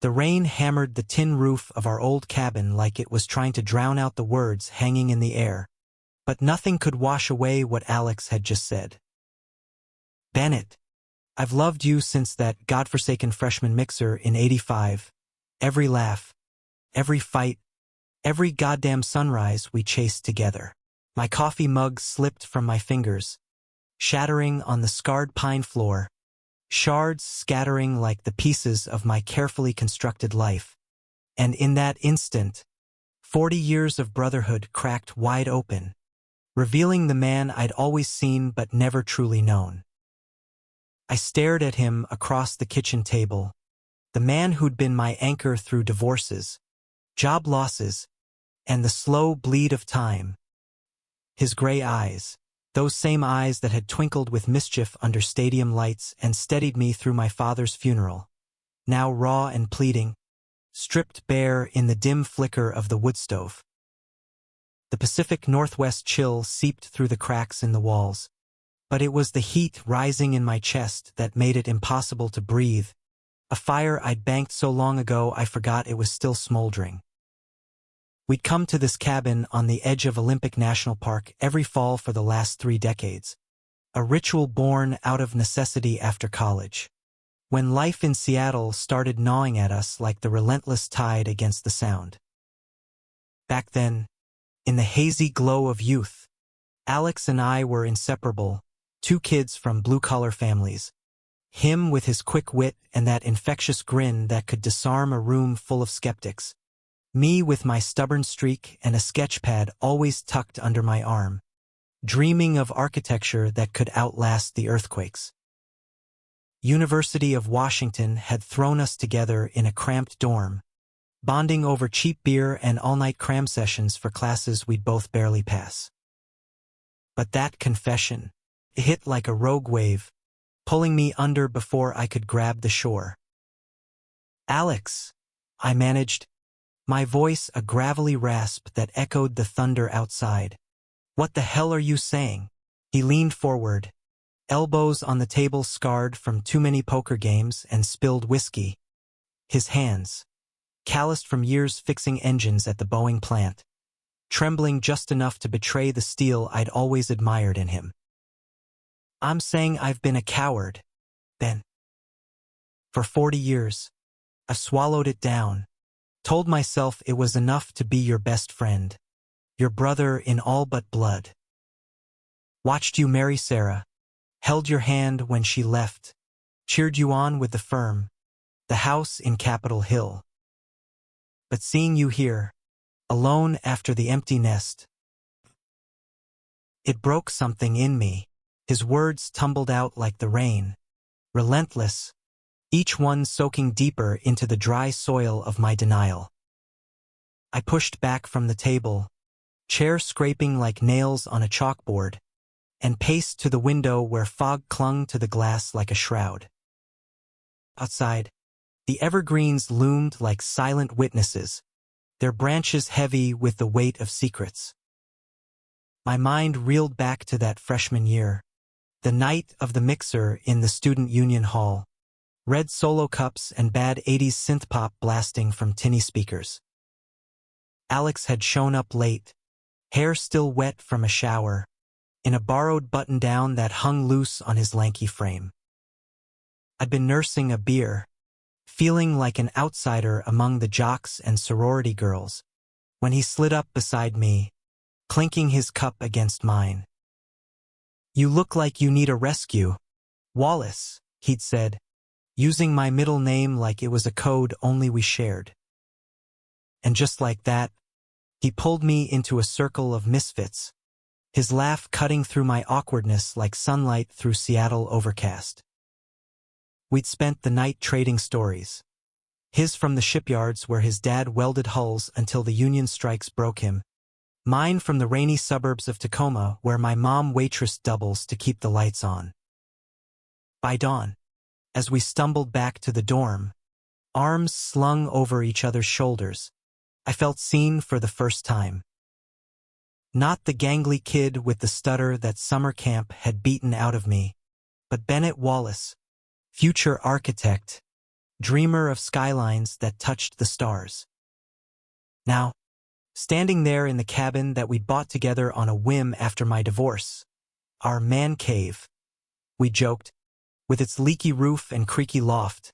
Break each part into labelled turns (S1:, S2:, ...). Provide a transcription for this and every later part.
S1: The rain hammered the tin roof of our old cabin like it was trying to drown out the words hanging in the air. But nothing could wash away what Alex had just said. Bennett, I've loved you since that godforsaken freshman mixer in '85. Every laugh, every fight, every goddamn sunrise we chased together. My coffee mug slipped from my fingers, shattering on the scarred pine floor, shards scattering like the pieces of my carefully constructed life. And in that instant, 40 years of brotherhood cracked wide open, revealing the man I'd always seen but never truly known. I stared at him across the kitchen table, the man who'd been my anchor through divorces, job losses, and the slow bleed of time. His gray eyes, those same eyes that had twinkled with mischief under stadium lights and steadied me through my father's funeral, now raw and pleading, stripped bare in the dim flicker of the wood stove. The Pacific Northwest chill seeped through the cracks in the walls, but it was the heat rising in my chest that made it impossible to breathe, a fire I'd banked so long ago I forgot it was still smoldering. We'd come to this cabin on the edge of Olympic National Park every fall for the last 3 decades, a ritual born out of necessity after college, when life in Seattle started gnawing at us like the relentless tide against the Sound. Back then, in the hazy glow of youth, Alex and I were inseparable, 2 kids from blue-collar families, him with his quick wit and that infectious grin that could disarm a room full of skeptics, me with my stubborn streak and a sketchpad always tucked under my arm, dreaming of architecture that could outlast the earthquakes. University of Washington had thrown us together in a cramped dorm, bonding over cheap beer and all-night cram sessions for classes we'd both barely pass. But that confession, it hit like a rogue wave, pulling me under before I could grab the shore. "Alex," I managed, my voice a gravelly rasp that echoed the thunder outside. "What the hell are you saying?" He leaned forward, elbows on the table scarred from too many poker games and spilled whiskey. His hands, calloused from years fixing engines at the Boeing plant, trembling just enough to betray the steel I'd always admired in him. "I'm saying I've been a coward, Ben. For 40 years, I've swallowed it down, told myself it was enough to be your best friend, your brother in all but blood. Watched you marry Sarah, held your hand when she left, cheered you on with the firm, the house in Capitol Hill. But seeing you here, alone after the empty nest, it broke something in me." His words tumbled out like the rain, relentless, each one soaking deeper into the dry soil of my denial. I pushed back from the table, chair scraping like nails on a chalkboard, and paced to the window where fog clung to the glass like a shroud. Outside, the evergreens loomed like silent witnesses, their branches heavy with the weight of secrets. My mind reeled back to that freshman year, the night of the mixer in the student union hall, red solo cups and bad 80s synth-pop blasting from tinny speakers. Alex had shown up late, hair still wet from a shower, in a borrowed button-down that hung loose on his lanky frame. I'd been nursing a beer, feeling like an outsider among the jocks and sorority girls, when he slid up beside me, clinking his cup against mine. "You look like you need a rescue, Wallace," he'd said, using my middle name like it was a code only we shared. And just like that, he pulled me into a circle of misfits, his laugh cutting through my awkwardness like sunlight through Seattle overcast. We'd spent the night trading stories, his from the shipyards where his dad welded hulls until the union strikes broke him, mine from the rainy suburbs of Tacoma where my mom waitressed doubles to keep the lights on. By dawn, as we stumbled back to the dorm, arms slung over each other's shoulders, I felt seen for the first time. Not the gangly kid with the stutter that summer camp had beaten out of me, but Bennett Wallace, future architect, dreamer of skylines that touched the stars. Now, standing there in the cabin that we'd bought together on a whim after my divorce, our man cave, we joked, with its leaky roof and creaky loft,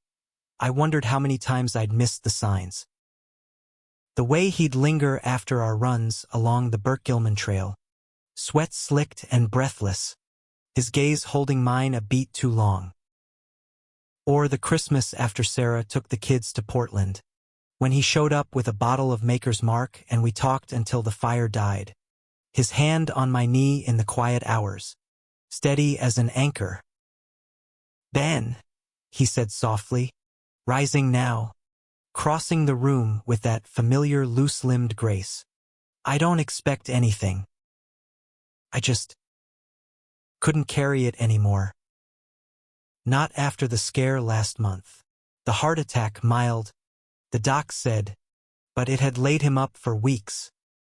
S1: I wondered how many times I'd missed the signs. The way he'd linger after our runs along the Burke-Gilman Trail, sweat slicked and breathless, his gaze holding mine a beat too long. Or the Christmas after Sarah took the kids to Portland, when he showed up with a bottle of Maker's Mark and we talked until the fire died, his hand on my knee in the quiet hours, steady as an anchor. "Ben," he said softly, rising now, crossing the room with that familiar loose-limbed grace. "I don't expect anything. I just couldn't carry it anymore. Not after the scare last month. The heart attack mild, the doc said, but it had laid him up for weeks.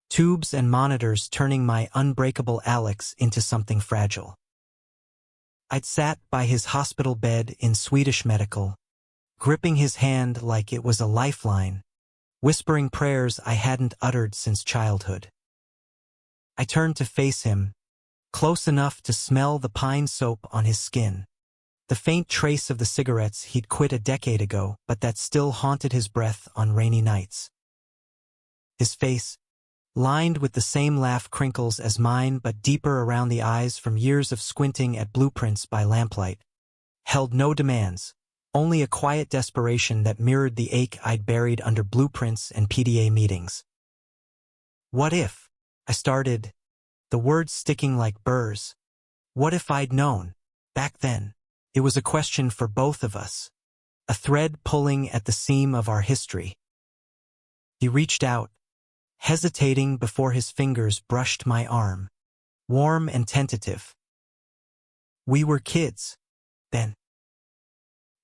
S1: Tubes and monitors turning my unbreakable Alex into something fragile. I'd sat by his hospital bed in Swedish Medical, gripping his hand like it was a lifeline, whispering prayers I hadn't uttered since childhood. I turned to face him, close enough to smell the pine soap on his skin, the faint trace of the cigarettes he'd quit a decade ago but that still haunted his breath on rainy nights. His face, lined with the same laugh crinkles as mine but deeper around the eyes from years of squinting at blueprints by lamplight, held no demands, only a quiet desperation that mirrored the ache I'd buried under blueprints and PDA meetings. "What if?" I started, the words sticking like burrs. What if I'd known, back then? It was a question for both of us, a thread pulling at the seam of our history. He reached out, hesitating before his fingers brushed my arm, warm and tentative. We were kids, then.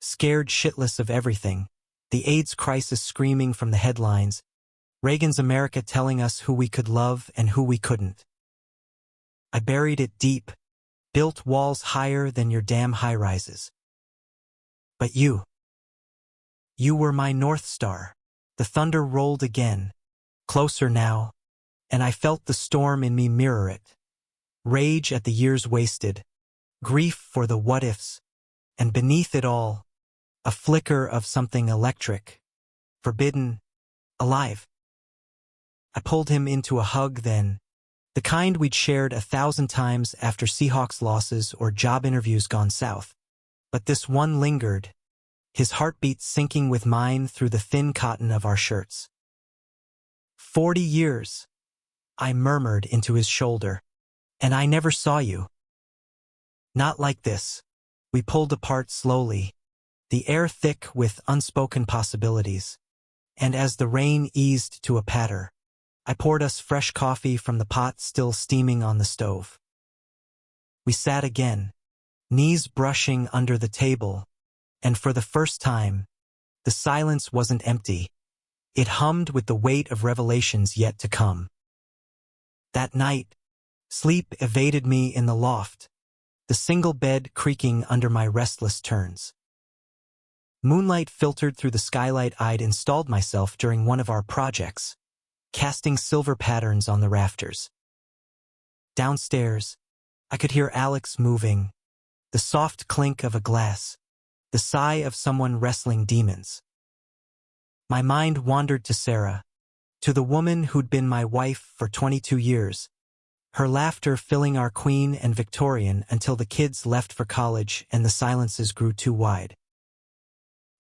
S1: Scared shitless of everything, the AIDS crisis screaming from the headlines, Reagan's America telling us who we could love and who we couldn't. I buried it deep, built walls higher than your damn high-rises. But you were my North Star. The thunder rolled again, closer now, and I felt the storm in me mirror it. Rage at the years wasted, grief for the what-ifs, and beneath it all, a flicker of something electric, forbidden, alive. I pulled him into a hug then, the kind we'd shared 1,000 times after Seahawks losses or job interviews gone south. But this one lingered, his heartbeat syncing with mine through the thin cotton of our shirts. 40 years, I murmured into his shoulder, and I never saw you. Not like this. We pulled apart slowly, the air thick with unspoken possibilities, and as the rain eased to a patter, I poured us fresh coffee from the pot still steaming on the stove. We sat again, knees brushing under the table, and for the first time, the silence wasn't empty. It hummed with the weight of revelations yet to come. That night, sleep evaded me in the loft, the single bed creaking under my restless turns. Moonlight filtered through the skylight I'd installed myself during one of our projects, casting silver patterns on the rafters. Downstairs, I could hear Alex moving, the soft clink of a glass, the sigh of someone wrestling demons. My mind wandered to Sarah, to the woman who'd been my wife for 22 years, her laughter filling our Queen and Victorian until the kids left for college and the silences grew too wide.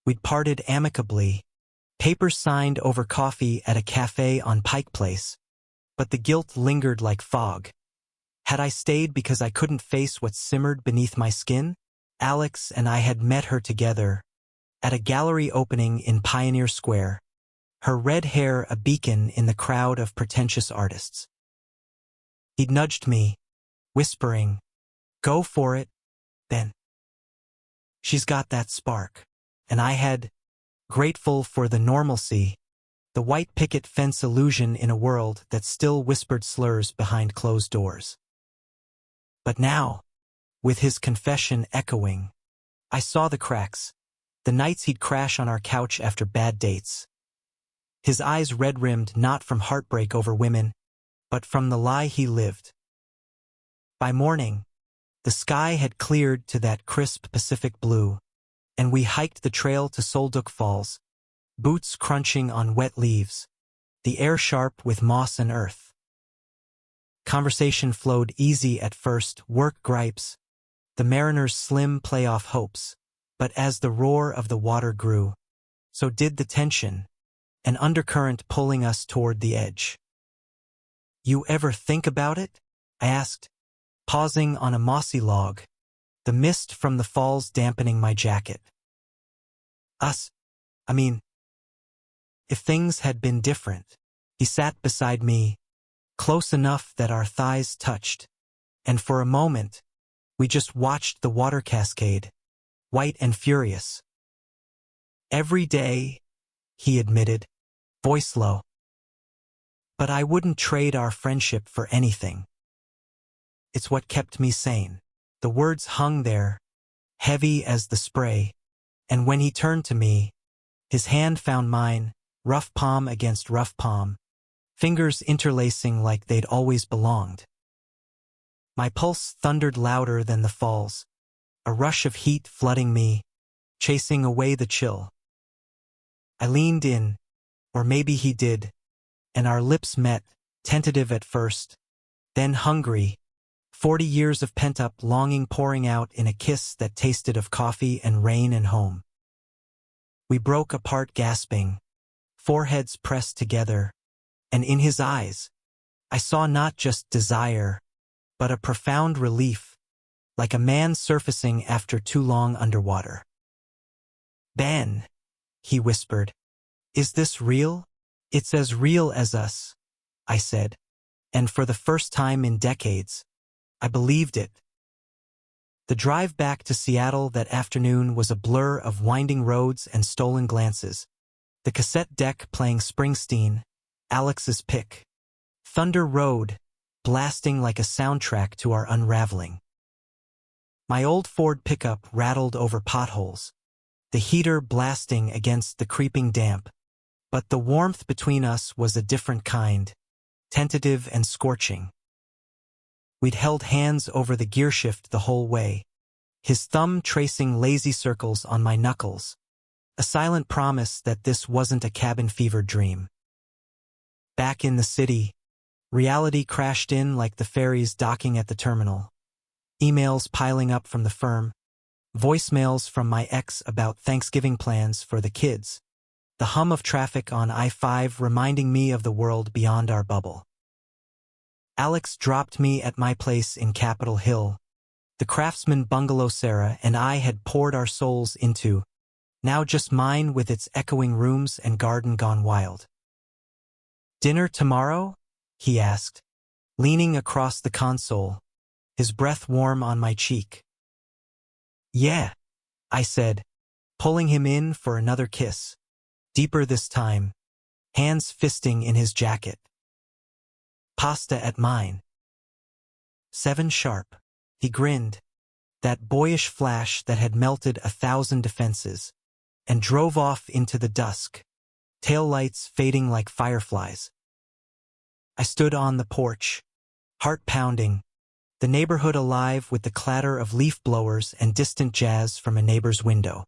S1: We'd parted amicably, papers signed over coffee at a cafe on Pike Place, but the guilt lingered like fog. Had I stayed because I couldn't face what simmered beneath my skin? Alex and I had met her together, at a gallery opening in Pioneer Square, her red hair a beacon in the crowd of pretentious artists. He'd nudged me, whispering, "Go for it, Ben. She's got that spark." And I had, grateful for the normalcy, the white picket fence illusion in a world that still whispered slurs behind closed doors. But now, with his confession echoing, I saw the cracks, The nights he'd crash on our couch after bad dates. His eyes red-rimmed not from heartbreak over women, but from the lie he lived. By morning, the sky had cleared to that crisp Pacific blue, and we hiked the trail to Solduk Falls, boots crunching on wet leaves, the air sharp with moss and earth. Conversation flowed easy at first, work gripes, the mariners' slim playoff hopes, but as the roar of the water grew, so did the tension, an undercurrent pulling us toward the edge. "You ever think about it?" I asked, pausing on a mossy log, the mist from the falls dampening my jacket. I mean, if things had been different. He sat beside me, close enough that our thighs touched, and for a moment, we just watched the water cascade, white and furious. "Every day," he admitted, voice low. "But I wouldn't trade our friendship for anything. It's what kept me sane." The words hung there, heavy as the spray, and when he turned to me, his hand found mine, rough palm against rough palm, fingers interlacing like they'd always belonged. My pulse thundered louder than the falls, a rush of heat flooding me, chasing away the chill. I leaned in, or maybe he did, and our lips met, tentative at first, then hungry, 40 years of pent-up longing pouring out in a kiss that tasted of coffee and rain and home. We broke apart gasping, foreheads pressed together, and in his eyes, I saw not just desire, but a profound relief, like a man surfacing after too long underwater. "Ben," he whispered, "is this real?" "It's as real as us," I said, and for the first time in decades, I believed it. The drive back to Seattle that afternoon was a blur of winding roads and stolen glances, the cassette deck playing Springsteen, Alex's pick. Thunder Road, blasting like a soundtrack to our unraveling. My old Ford pickup rattled over potholes, the heater blasting against the creeping damp, but the warmth between us was a different kind, tentative and scorching. We'd held hands over the gearshift the whole way, his thumb tracing lazy circles on my knuckles, a silent promise that this wasn't a cabin fever dream. Back in the city, reality crashed in like the ferries docking at the terminal. Emails piling up from the firm, voicemails from my ex about Thanksgiving plans for the kids, the hum of traffic on I-5 reminding me of the world beyond our bubble. Alex dropped me at my place in Capitol Hill, the craftsman bungalow Sarah and I had poured our souls into, now just mine with its echoing rooms and garden gone wild. "Dinner tomorrow?" he asked, leaning across the console, his breath warm on my cheek. "Yeah," I said, pulling him in for another kiss, deeper this time, hands fisting in his jacket. "Pasta at mine." 7 sharp. He grinned, that boyish flash that had melted 1,000 defenses, and drove off into the dusk, taillights fading like fireflies. I stood on the porch, heart pounding, the neighborhood alive with the clatter of leaf blowers and distant jazz from a neighbor's window.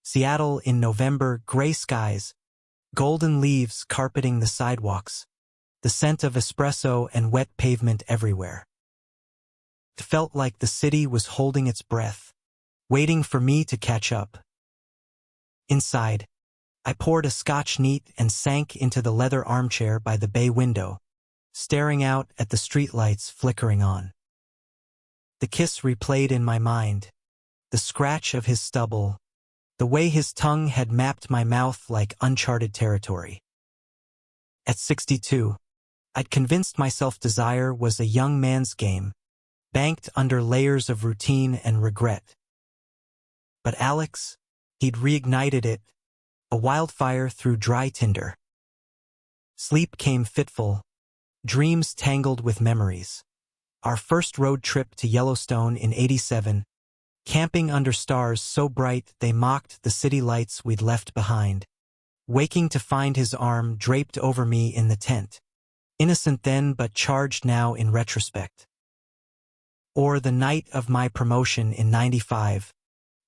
S1: Seattle in November, gray skies, golden leaves carpeting the sidewalks, the scent of espresso and wet pavement everywhere. It felt like the city was holding its breath, waiting for me to catch up. Inside, I poured a Scotch neat and sank into the leather armchair by the bay window, staring out at the streetlights flickering on. The kiss replayed in my mind, the scratch of his stubble, the way his tongue had mapped my mouth like uncharted territory. At 62, I'd convinced myself desire was a young man's game, banked under layers of routine and regret. But Alex, he'd reignited it, a wildfire through dry tinder. Sleep came fitful, dreams tangled with memories. Our first road trip to Yellowstone in '87, camping under stars so bright they mocked the city lights we'd left behind, waking to find his arm draped over me in the tent, innocent then but charged now in retrospect. Or the night of my promotion in '95,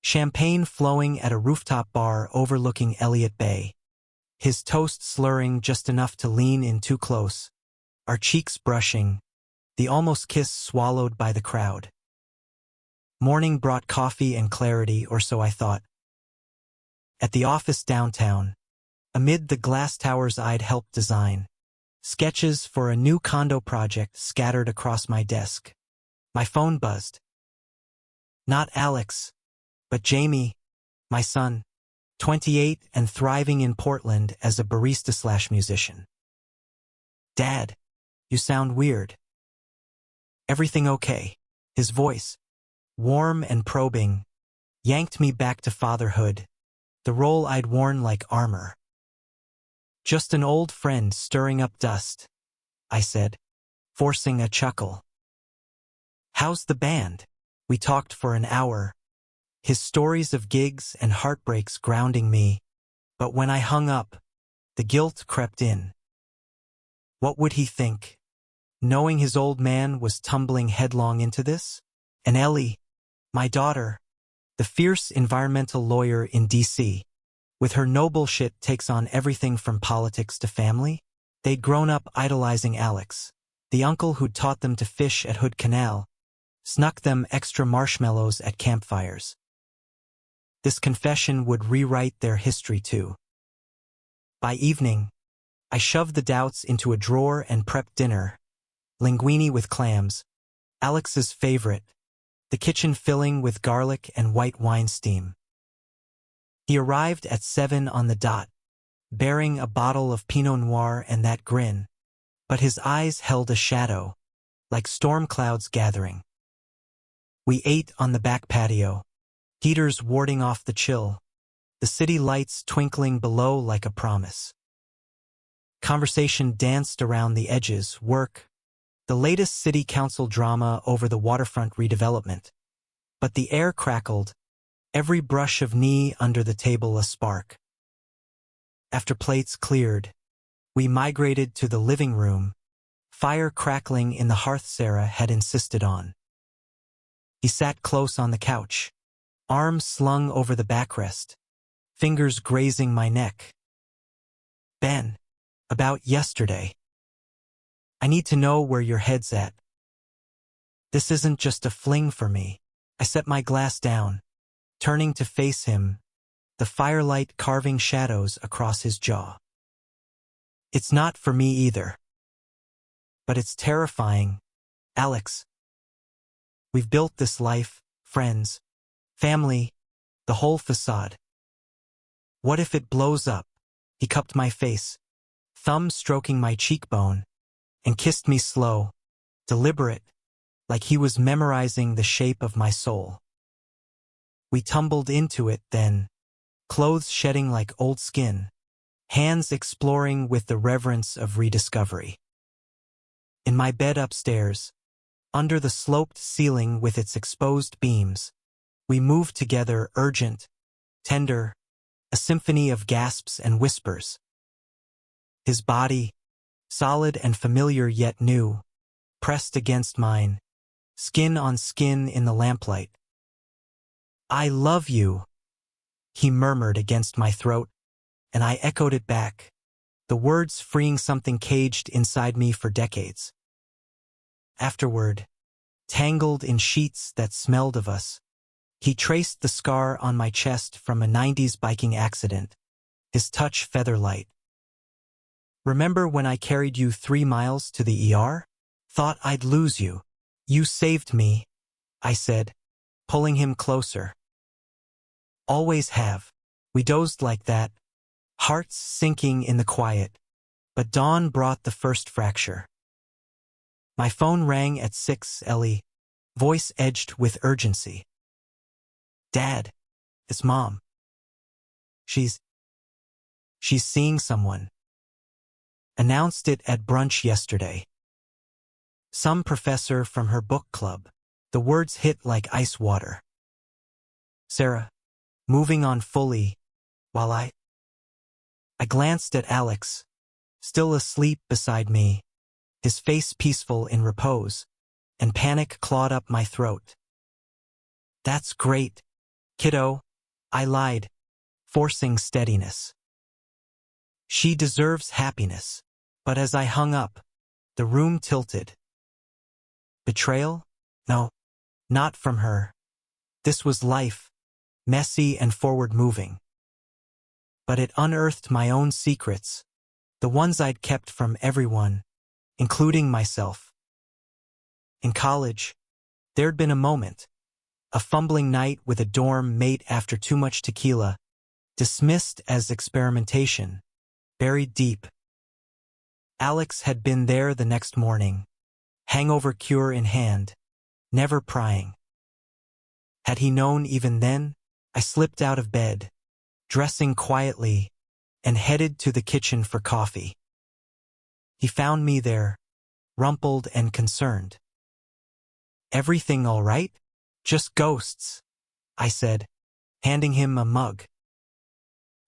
S1: champagne flowing at a rooftop bar overlooking Elliott Bay, his toast slurring just enough to lean in too close, our cheeks brushing, the almost kiss swallowed by the crowd. Morning brought coffee and clarity, or so I thought. At the office downtown, amid the glass towers I'd helped design, sketches for a new condo project scattered across my desk, my phone buzzed. Not Alex, but Jamie, my son, 28 and thriving in Portland as a barista/musician. Dad, you sound weird. Everything okay? His voice, warm and probing, yanked me back to fatherhood, the role I'd worn like armor. Just an old friend stirring up dust, I said, forcing a chuckle. How's the band? We talked for an hour, his stories of gigs and heartbreaks grounding me, but when I hung up, the guilt crept in. What would he think, knowing his old man was tumbling headlong into this? And Ellie, my daughter, the fierce environmental lawyer in D.C., with her no bullshit takes on everything from politics to family, they'd grown up idolizing Alex, the uncle who'd taught them to fish at Hood Canal, snuck them extra marshmallows at campfires. This confession would rewrite their history too. By evening, I shoved the doubts into a drawer and prepped dinner, linguine with clams, Alex's favorite, the kitchen filling with garlic and white wine steam. He arrived at 7 on the dot, bearing a bottle of Pinot Noir and that grin, but his eyes held a shadow, like storm clouds gathering. We ate on the back patio, heaters warding off the chill, the city lights twinkling below like a promise. Conversation danced around the edges, work, the latest city council drama over the waterfront redevelopment. But the air crackled, every brush of knee under the table a spark. After plates cleared, we migrated to the living room, fire crackling in the hearth Sarah had insisted on. He sat close on the couch, arms slung over the backrest, fingers grazing my neck. Ben, about yesterday. I need to know where your head's at. This isn't just a fling for me. I set my glass down, turning to face him, the firelight carving shadows across his jaw. It's not for me either. But it's terrifying, Alex. We've built this life, friends, family, the whole facade. What if it blows up? He cupped my face, thumb stroking my cheekbone, and kissed me slow, deliberate, like he was memorizing the shape of my soul. We tumbled into it then, clothes shedding like old skin, hands exploring with the reverence of rediscovery. In my bed upstairs, under the sloped ceiling with its exposed beams, we moved together, urgent, tender, a symphony of gasps and whispers. His body, solid and familiar yet new, pressed against mine, skin on skin in the lamplight. I love you, he murmured against my throat, and I echoed it back, the words freeing something caged inside me for decades. Afterward, tangled in sheets that smelled of us, he traced the scar on my chest from a '90s biking accident, his touch feather-light. Remember when I carried you 3 miles to the ER? Thought I'd lose you. You saved me, I said, pulling him closer. Always have. We dozed like that, hearts sinking in the quiet, but dawn brought the first fracture. My phone rang at 6, Ellie, voice edged with urgency. Dad, it's Mom. She's seeing someone. Announced it at brunch yesterday. Some professor from her book club. The words hit like ice water. Sarah, moving on fully, while I glanced at Alex, still asleep beside me, his face peaceful in repose, and panic clawed up my throat. That's great, kiddo, I lied, forcing steadiness. She deserves happiness. But as I hung up, the room tilted. Betrayal? No, not from her. This was life, messy and forward-moving. But it unearthed my own secrets, the ones I'd kept from everyone, including myself. In college, there'd been a moment, a fumbling night with a dorm mate after too much tequila, dismissed as experimentation, buried deep. Alex had been there the next morning, hangover cure in hand, never prying. Had he known even then, I slipped out of bed, dressing quietly, and headed to the kitchen for coffee. He found me there, rumpled and concerned. Everything all right? Just ghosts, I said, handing him a mug.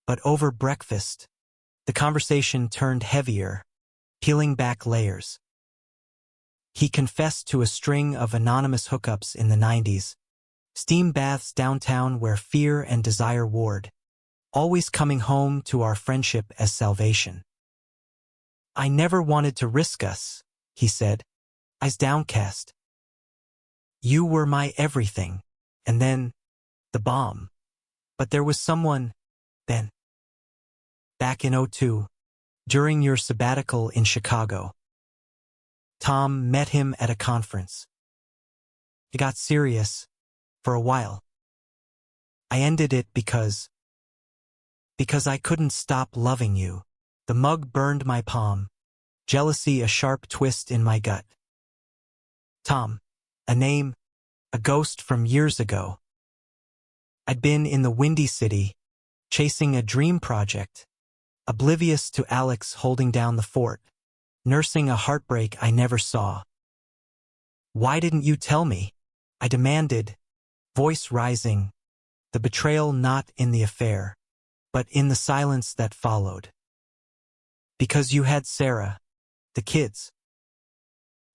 S1: But over breakfast, the conversation turned heavier, peeling back layers. He confessed to a string of anonymous hookups in the 90s, steam baths downtown where fear and desire warred, always coming home to our friendship as salvation. I never wanted to risk us, he said, eyes downcast. You were my everything, and then, the bomb. But there was someone, then. Back in '02, during your sabbatical in Chicago. Tom met him at a conference. It got serious, for a while. I ended it because I couldn't stop loving you. The mug burned my palm, jealousy a sharp twist in my gut. Tom, a name, a ghost from years ago. I'd been in the Windy City, chasing a dream project, oblivious to Alex holding down the fort, nursing a heartbreak I never saw. Why didn't you tell me? I demanded, voice rising, the betrayal not in the affair, but in the silence that followed. Because you had Sarah, the kids.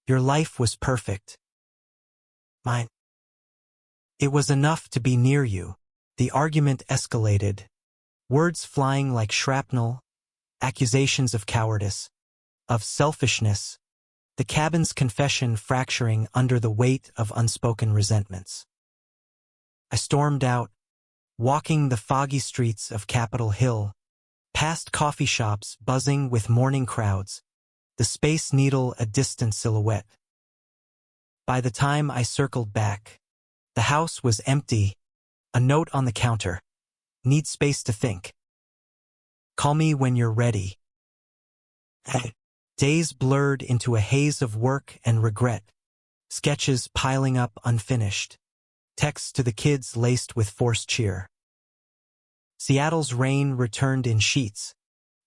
S1: Your life was perfect. Mine. It was enough to be near you. The argument escalated, words flying like shrapnel, accusations of cowardice, of selfishness, the cabin's confession fracturing under the weight of unspoken resentments. I stormed out, walking the foggy streets of Capitol Hill, past coffee shops buzzing with morning crowds, the Space Needle a distant silhouette. By the time I circled back, the house was empty, a note on the counter. Need space to think. Call me when you're ready. Days blurred into a haze of work and regret, sketches piling up unfinished, texts to the kids laced with forced cheer. Seattle's rain returned in sheets,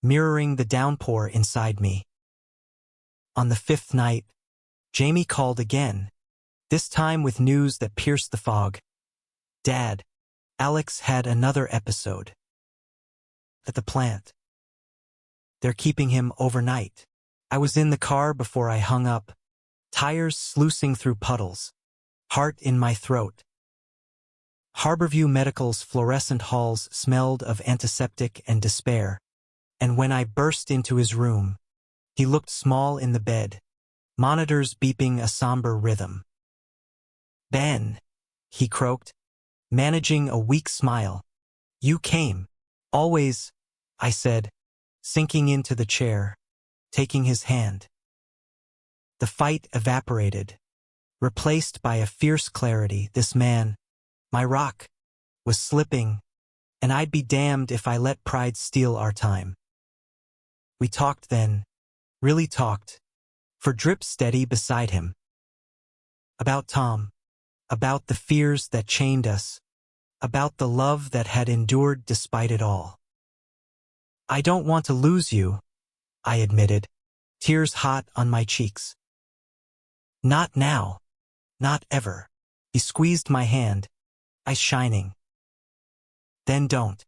S1: mirroring the downpour inside me. On the fifth night, Jamie called again, this time with news that pierced the fog. Dad, Alex had another episode. At the plant. They're keeping him overnight. I was in the car before I hung up, tires sluicing through puddles, heart in my throat. Harborview Medical's fluorescent halls smelled of antiseptic and despair, and when I burst into his room, he looked small in the bed, monitors beeping a somber rhythm. Ben, he croaked, managing a weak smile. You came. Always, I said, sinking into the chair, taking his hand. The fight evaporated, replaced by a fierce clarity. This man, my rock, was slipping, and I'd be damned if I let pride steal our time. We talked then, really talked, for drip steady beside him. About Tom, about the fears that chained us, about the love that had endured despite it all. I don't want to lose you, I admitted, tears hot on my cheeks. Not now, not ever. He squeezed my hand, eyes shining. Then don't.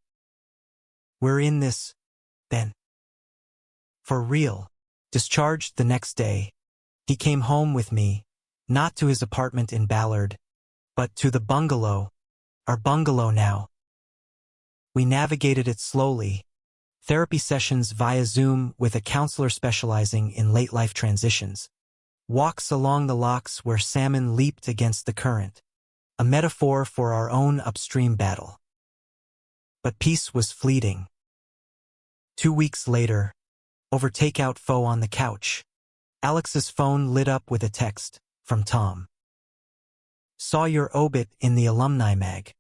S1: We're in this, then. For real. Discharged the next day, he came home with me, not to his apartment in Ballard, but to the bungalow, our bungalow now. We navigated it slowly, therapy sessions via Zoom with a counselor specializing in late-life transitions, walks along the locks where salmon leaped against the current, a metaphor for our own upstream battle. But peace was fleeting. 2 weeks later, over takeout pho on the couch, Alex's phone lit up with a text from Tom. Saw your obit in the alumni mag.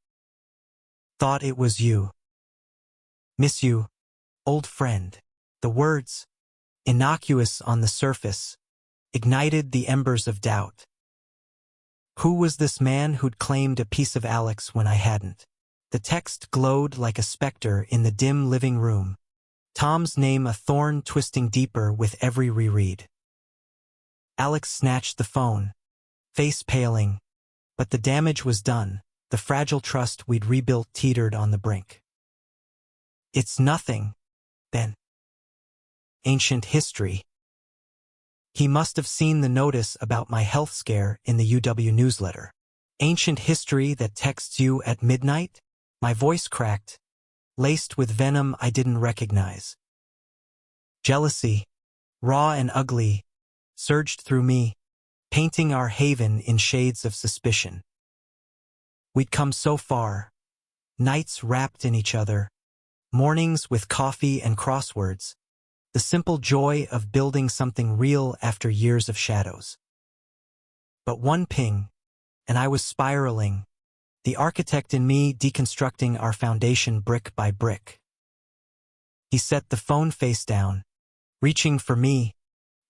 S1: Thought it was you. Miss you, old friend. The words, innocuous on the surface, ignited the embers of doubt. Who was this man who'd claimed a piece of Alex when I hadn't? The text glowed like a specter in the dim living room, Tom's name a thorn twisting deeper with every reread. Alex snatched the phone, face paling, but the damage was done. The fragile trust we'd rebuilt teetered on the brink. It's nothing, then. Ancient history. He must have seen the notice about my health scare in the UW newsletter. Ancient history that texts you at midnight? My voice cracked, laced with venom I didn't recognize. Jealousy, raw and ugly, surged through me, painting our haven in shades of suspicion. We'd come so far, nights wrapped in each other, mornings with coffee and crosswords, the simple joy of building something real after years of shadows. But one ping, and I was spiraling, the architect in me deconstructing our foundation brick by brick. He set the phone face down, reaching for me,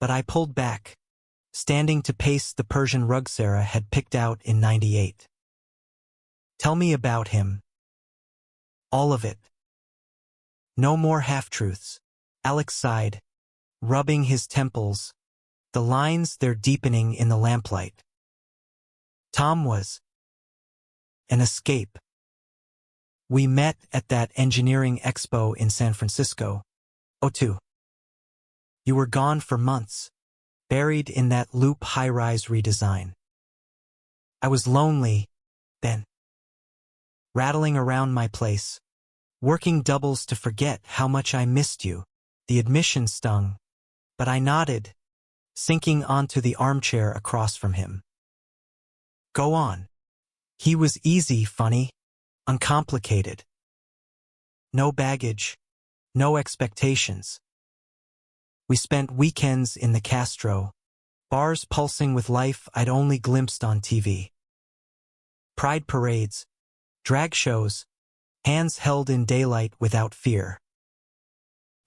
S1: but I pulled back, standing to pace the Persian rug Sarah had picked out in '98. Tell me about him. All of it. No more half-truths. Alex sighed, rubbing his temples, the lines they're deepening in the lamplight. Tom was an escape. We met at that engineering expo in San Francisco. '02. You were gone for months, buried in that loop high-rise redesign. I was lonely, then. Rattling around my place, working doubles to forget how much I missed you. The admission stung, but I nodded, sinking onto the armchair across from him. Go on. He was easy, funny, uncomplicated. No baggage, no expectations. We spent weekends in the Castro, bars pulsing with life I'd only glimpsed on TV. Pride parades, drag shows, hands held in daylight without fear.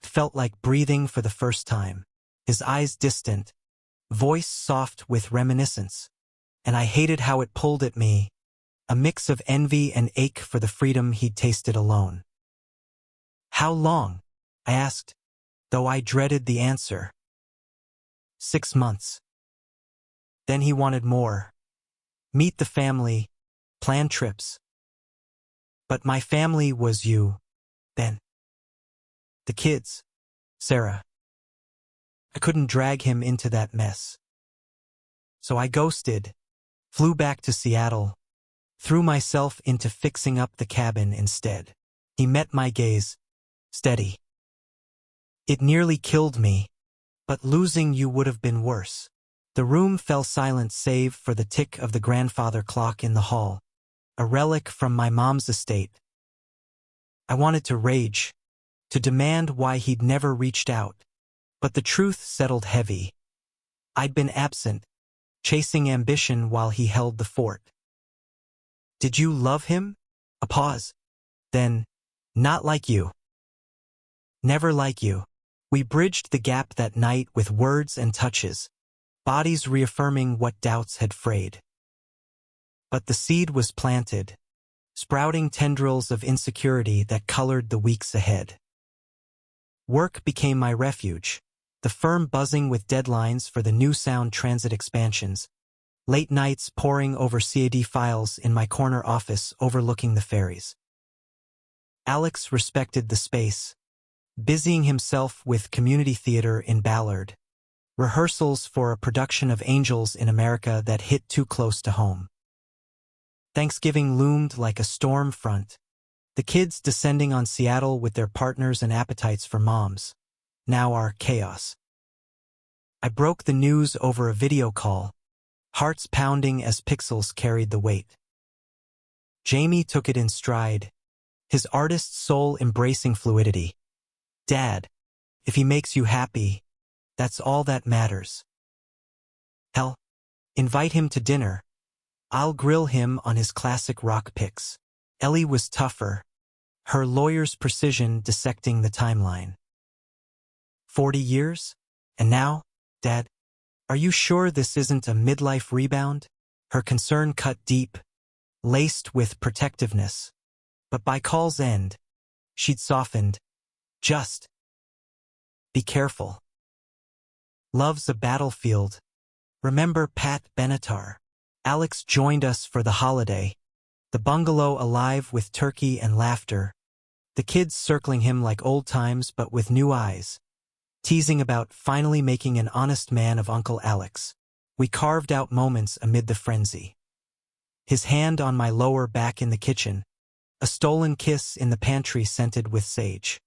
S1: It felt like breathing for the first time, his eyes distant, voice soft with reminiscence, and I hated how it pulled at me, a mix of envy and ache for the freedom he'd tasted alone. How long? I asked, though I dreaded the answer. 6 months. Then he wanted more. Meet the family, plan trips. But my family was you, then. The kids, Sarah. I couldn't drag him into that mess. So I ghosted, flew back to Seattle, threw myself into fixing up the cabin instead. He met my gaze, steady. It nearly killed me, but losing you would have been worse. The room fell silent save for the tick of the grandfather clock in the hall, a relic from my mom's estate. I wanted to rage, to demand why he'd never reached out, but the truth settled heavy. I'd been absent, chasing ambition while he held the fort. Did you love him? A pause. Then, not like you. Never like you. We bridged the gap that night with words and touches, bodies reaffirming what doubts had frayed. But the seed was planted, sprouting tendrils of insecurity that colored the weeks ahead. Work became my refuge, the firm buzzing with deadlines for the new sound transit expansions, late nights poring over CAD files in my corner office overlooking the ferries. Alex respected the space, busying himself with community theater in Ballard, rehearsals for a production of Angels in America that hit too close to home. Thanksgiving loomed like a storm front, the kids descending on Seattle with their partners and appetites for moms, now our chaos. I broke the news over a video call, hearts pounding as pixels carried the weight. Jamie took it in stride, his artist soul embracing fluidity. Dad, if he makes you happy, that's all that matters. Hell, invite him to dinner. I'll grill him on his classic rock picks. Ellie was tougher, her lawyer's precision dissecting the timeline. 40 years? And now, Dad, are you sure this isn't a midlife rebound? Her concern cut deep, laced with protectiveness. But by call's end, she'd softened. Just be careful. Love's a battlefield. Remember Pat Benatar? Alex joined us for the holiday, the bungalow alive with turkey and laughter, the kids circling him like old times but with new eyes, teasing about finally making an honest man of Uncle Alex. We carved out moments amid the frenzy. His hand on my lower back in the kitchen, a stolen kiss in the pantry scented with sage.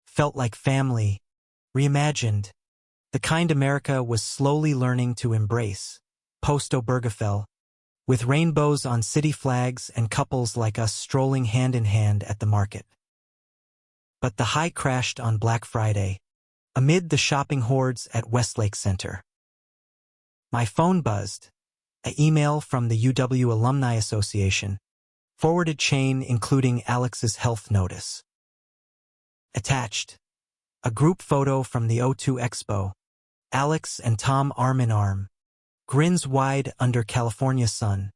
S1: Felt like family, reimagined, the kind America was slowly learning to embrace, post-Obergefell, with rainbows on city flags and couples like us strolling hand in hand at the market. But the high crashed on Black Friday, amid the shopping hordes at Westlake Center. My phone buzzed, an email from the UW Alumni Association, forwarded chain including Alex's health notice. Attached, a group photo from the O2 Expo, Alex and Tom arm in arm, grins wide under California sun,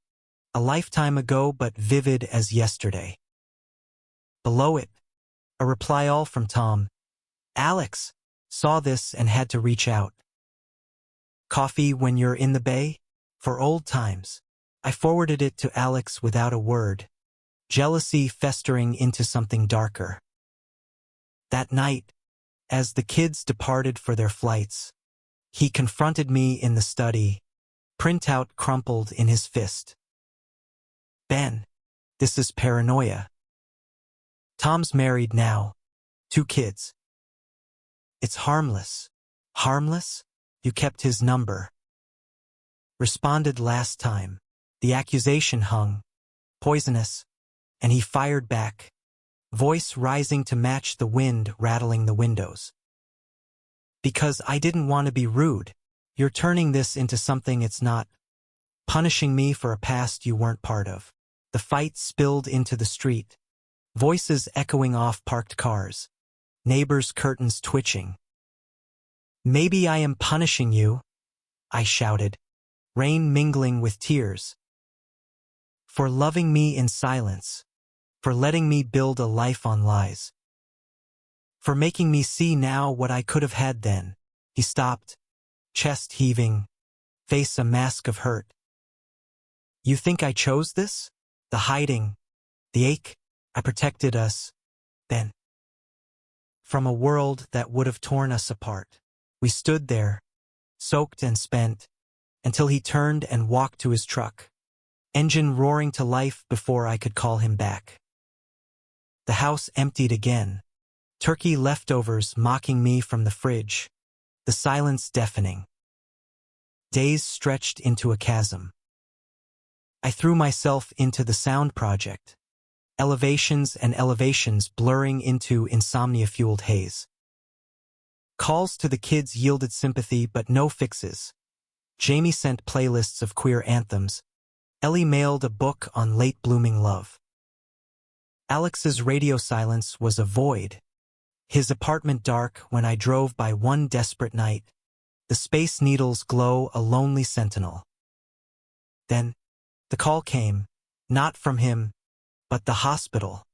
S1: a lifetime ago but vivid as yesterday. Below it, a reply all from Tom. Alex saw this and had to reach out. Coffee when you're in the Bay? For old times. I forwarded it to Alex without a word, jealousy festering into something darker. That night, as the kids departed for their flights, he confronted me in the study, printout crumpled in his fist. Ben, this is paranoia. Tom's married now, 2 kids. It's harmless. Harmless? You kept his number. Responded last time. The accusation hung, poisonous, and he fired back, voice rising to match the wind rattling the windows. Because I didn't want to be rude. You're turning this into something it's not. Punishing me for a past you weren't part of. The fight spilled into the street, voices echoing off parked cars, neighbors' curtains twitching. Maybe I am punishing you, I shouted, rain mingling with tears. For loving me in silence, for letting me build a life on lies. For making me see now what I could have had then. He stopped, chest heaving, face a mask of hurt. You think I chose this? The hiding, the ache, I protected us, then. From a world that would have torn us apart. We stood there, soaked and spent, until he turned and walked to his truck, engine roaring to life before I could call him back. The house emptied again, turkey leftovers mocking me from the fridge, the silence deafening. Days stretched into a chasm. I threw myself into the sound project, elevations and elevations blurring into insomnia-fueled haze. Calls to the kids yielded sympathy but no fixes. Jamie sent playlists of queer anthems. Ellie mailed a book on late-blooming love. Alex's radio silence was a void, his apartment dark when I drove by one desperate night, the Space Needle's glow a lonely sentinel. Then, the call came, not from him, but the hospital.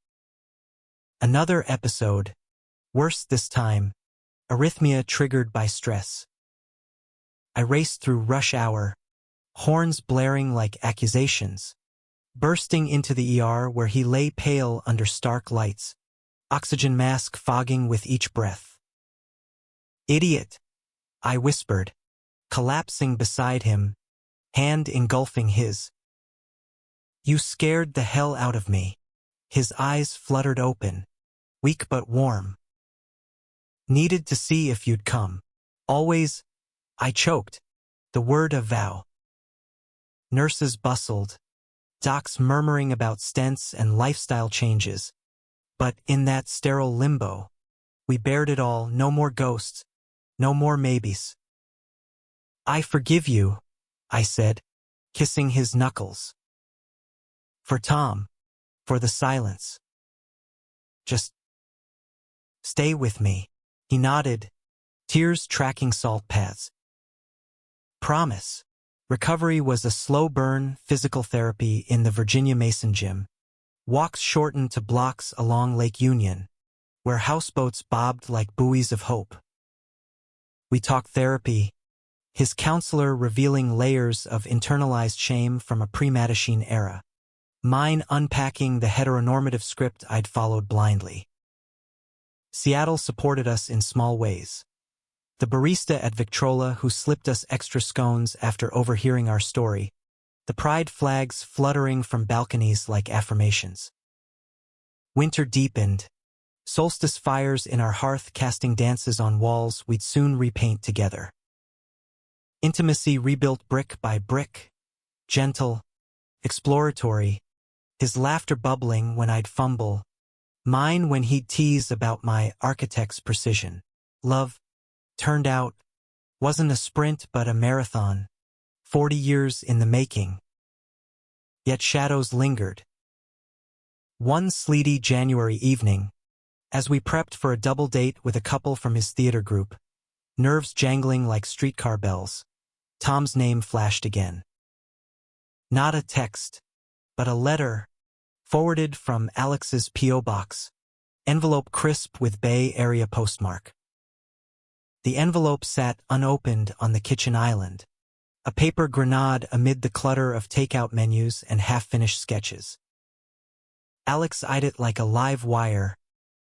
S1: Another episode, worse this time, arrhythmia triggered by stress. I raced through rush hour, horns blaring like accusations, bursting into the ER where he lay pale under stark lights, oxygen mask fogging with each breath. "Idiot," I whispered, collapsing beside him, hand engulfing his. "You scared the hell out of me." His eyes fluttered open, weak but warm. "Needed to see if you'd come. Always," I choked, the word a vow. Nurses bustled, docs murmuring about stents and lifestyle changes. But in that sterile limbo, we bared it all. No more ghosts, no more maybes. "I forgive you," I said, kissing his knuckles. "For Tom, for the silence. Just stay with me." He nodded, tears tracking salt paths. "Promise." Recovery was a slow burn, physical therapy in the Virginia Mason gym. Walks shortened to blocks along Lake Union, where houseboats bobbed like buoys of hope. We talked therapy, his counselor revealing layers of internalized shame from a pre-Mattachine era, mine unpacking the heteronormative script I'd followed blindly. Seattle supported us in small ways. The barista at Victrola who slipped us extra scones after overhearing our story, the pride flags fluttering from balconies like affirmations. Winter deepened, solstice fires in our hearth casting dances on walls we'd soon repaint together. Intimacy rebuilt brick by brick, gentle, exploratory, his laughter bubbling when I'd fumble, mine when he'd tease about my architect's precision. Love, turned out, wasn't a sprint but a marathon, 40 years in the making. Yet shadows lingered. One sleety January evening, as we prepped for a double date with a couple from his theater group, nerves jangling like streetcar bells, Tom's name flashed again. Not a text, but a letter, forwarded from Alex's P.O. box, envelope crisp with Bay Area postmark. The envelope sat unopened on the kitchen island, a paper grenade amid the clutter of takeout menus and half-finished sketches. Alex eyed it like a live wire,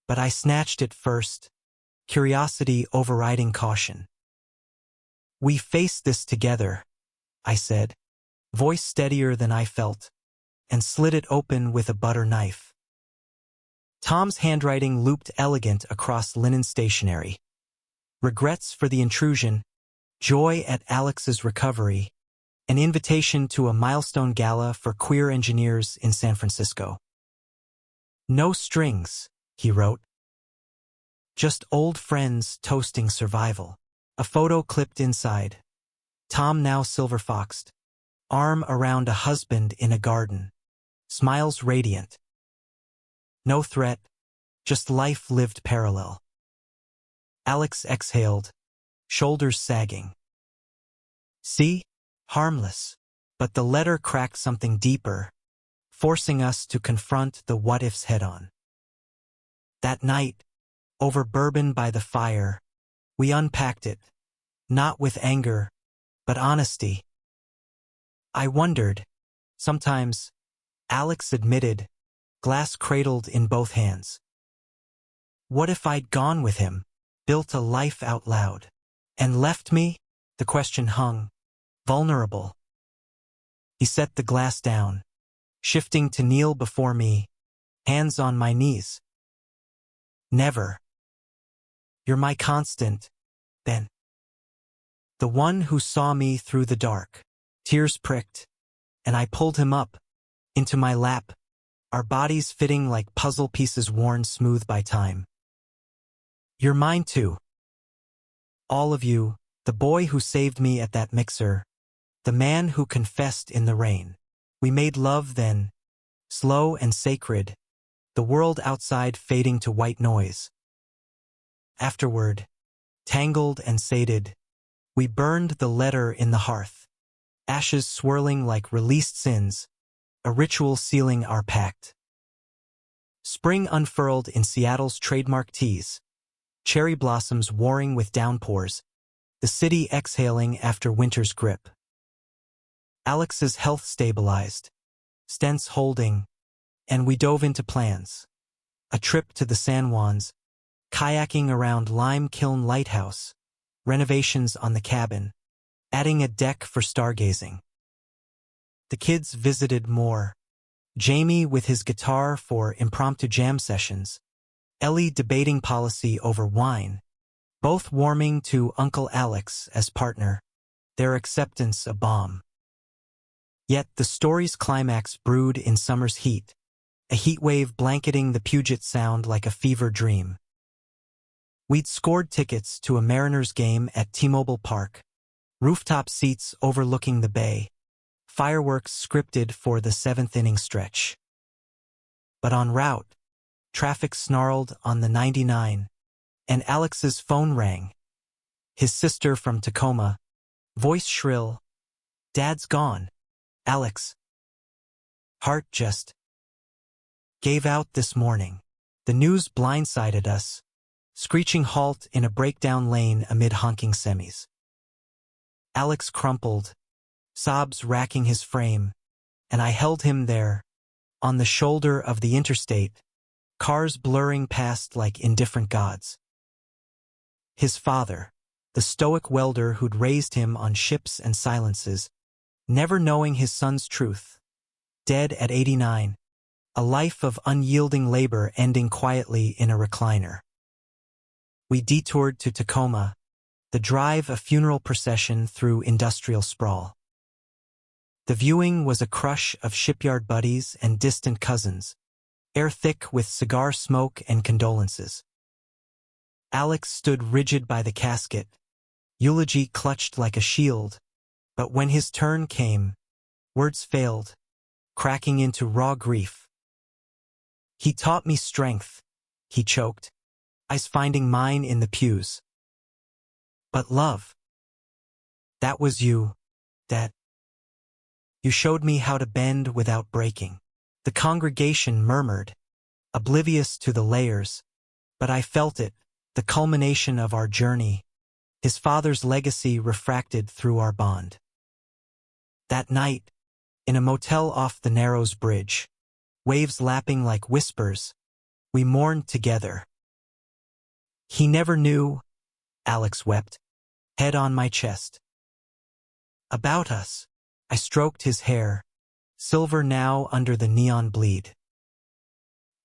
S1: but I snatched it first, curiosity overriding caution. "We faced this together," I said, voice steadier than I felt, and slid it open with a butter knife. Tom's handwriting looped elegant across linen stationery. Regrets for the intrusion, joy at Alex's recovery, an invitation to a milestone gala for queer engineers in San Francisco. "No strings," he wrote. "Just old friends toasting survival." A photo clipped inside. Tom now silver-foxed, arm around a husband in a garden, smiles radiant. No threat, just life lived parallel. Alex exhaled, shoulders sagging. "See? Harmless." But the letter cracked something deeper, forcing us to confront the what-ifs head-on. That night, over bourbon by the fire, we unpacked it, not with anger, but honesty. I wondered, sometimes, Alex admitted, glass cradled in both hands. What if I'd gone with him, built a life out loud, and left me? The question hung, vulnerable. He set the glass down, shifting to kneel before me, hands on my knees. "Never. You're my constant, Ben. The one who saw me through the dark." Tears pricked, and I pulled him up, into my lap, our bodies fitting like puzzle pieces worn smooth by time. "You're mine too. All of you, the boy who saved me at that mixer, the man who confessed in the rain. We made love then, slow and sacred, the world outside fading to white noise. Afterward, tangled and sated, we burned the letter in the hearth, ashes swirling like released sins, a ritual sealing our pact. Spring unfurled in Seattle's trademark teas, cherry blossoms warring with downpours, the city exhaling after winter's grip. Alex's health stabilized, stents holding, and we dove into plans. A trip to the San Juans, kayaking around Lime Kiln Lighthouse, renovations on the cabin, adding a deck for stargazing. The kids visited more. Jamie with his guitar for impromptu jam sessions, Ellie debating policy over wine, both warming to Uncle Alex as partner, their acceptance a bomb. Yet the story's climax brewed in summer's heat, a heat wave blanketing the Puget Sound like a fever dream. We'd scored tickets to a Mariners game at T-Mobile Park, rooftop seats overlooking the bay, fireworks scripted for the seventh-inning stretch. But en route, traffic snarled on the 99, and Alex's phone rang. His sister from Tacoma, voice shrill, "Dad's gone, Alex." Heart just gave out this morning. The news blindsided us, screeching halt in a breakdown lane amid honking semis. Alex crumpled, sobs racking his frame, and I held him there, on the shoulder of the interstate, cars blurring past like indifferent gods. His father, the stoic welder who'd raised him on ships and silences, never knowing his son's truth, dead at 89, a life of unyielding labor ending quietly in a recliner. We detoured to Tacoma, the drive a funeral procession through industrial sprawl. The viewing was a crush of shipyard buddies and distant cousins, air thick with cigar smoke and condolences. Alex stood rigid by the casket, eulogy clutched like a shield, but when his turn came, words failed, cracking into raw grief. "He taught me strength," he choked, eyes finding mine in the pews. "But love, that was you, Dad. You showed me how to bend without breaking." The congregation murmured, oblivious to the layers, but I felt it, the culmination of our journey, his father's legacy refracted through our bond. That night, in a motel off the Narrows Bridge, waves lapping like whispers, we mourned together. "He never knew," Alex wept, head on my chest. "About us," I stroked his hair, silver now under the neon bleed.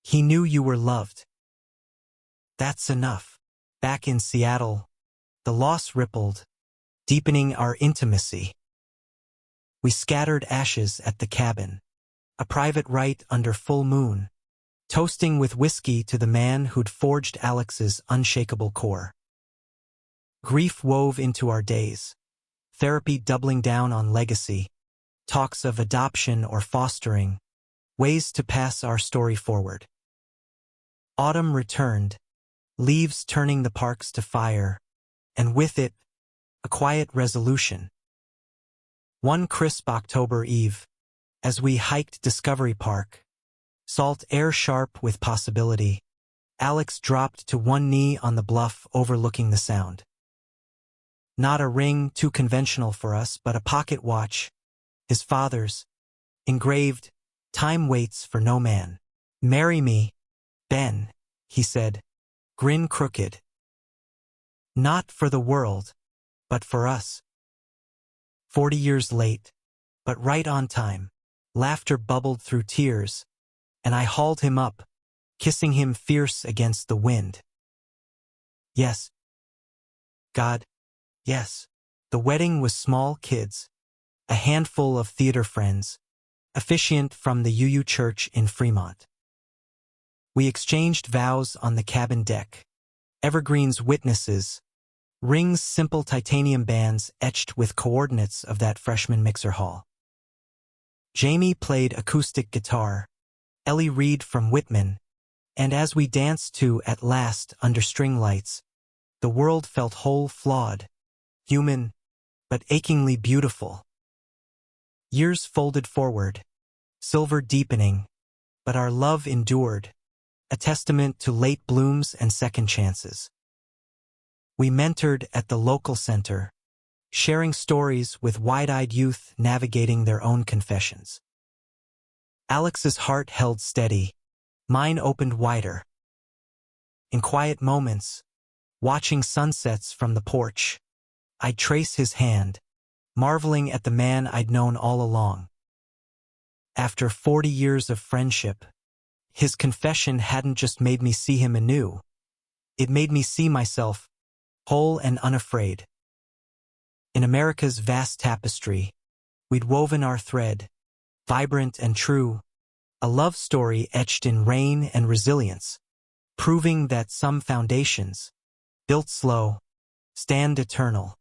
S1: "He knew you were loved. That's enough." Back in Seattle, the loss rippled, deepening our intimacy. We scattered ashes at the cabin, a private rite under full moon, toasting with whiskey to the man who'd forged Alex's unshakable core. Grief wove into our days, therapy doubling down on legacy, talks of adoption or fostering, ways to pass our story forward. Autumn returned, leaves turning the parks to fire, and with it, a quiet resolution. One crisp October eve, as we hiked Discovery Park, salt air sharp with possibility, Alex dropped to one knee on the bluff overlooking the sound. Not a ring too conventional for us, but a pocket watch, his father's, engraved, "Time waits for no man." "Marry me, Ben," he said, grin crooked. Not for the world, but for us. 40 years late, but right on time, laughter bubbled through tears, and I hauled him up, kissing him fierce against the wind. Yes. God, yes. The wedding was small kids, a handful of theater friends, officiant from the UU Church in Fremont. We exchanged vows on the cabin deck, evergreens witnesses, rings simple titanium bands etched with coordinates of that freshman mixer hall. Jamie played acoustic guitar, Ellie Reed from Whitman, and as we danced to At Last under string lights, the world felt whole, flawed, human, but achingly beautiful. Years folded forward, silver deepening, but our love endured, a testament to late blooms and second chances. We mentored at the local center, sharing stories with wide-eyed youth navigating their own confessions. Alex's heart held steady. Mine opened wider. In quiet moments, watching sunsets from the porch, I'd trace his hand, marveling at the man I'd known all along. After 40 years of friendship, his confession hadn't just made me see him anew. It made me see myself, whole and unafraid. In America's vast tapestry, we'd woven our thread, vibrant and true, a love story etched in rain and resilience, proving that some foundations, built slow, stand eternal.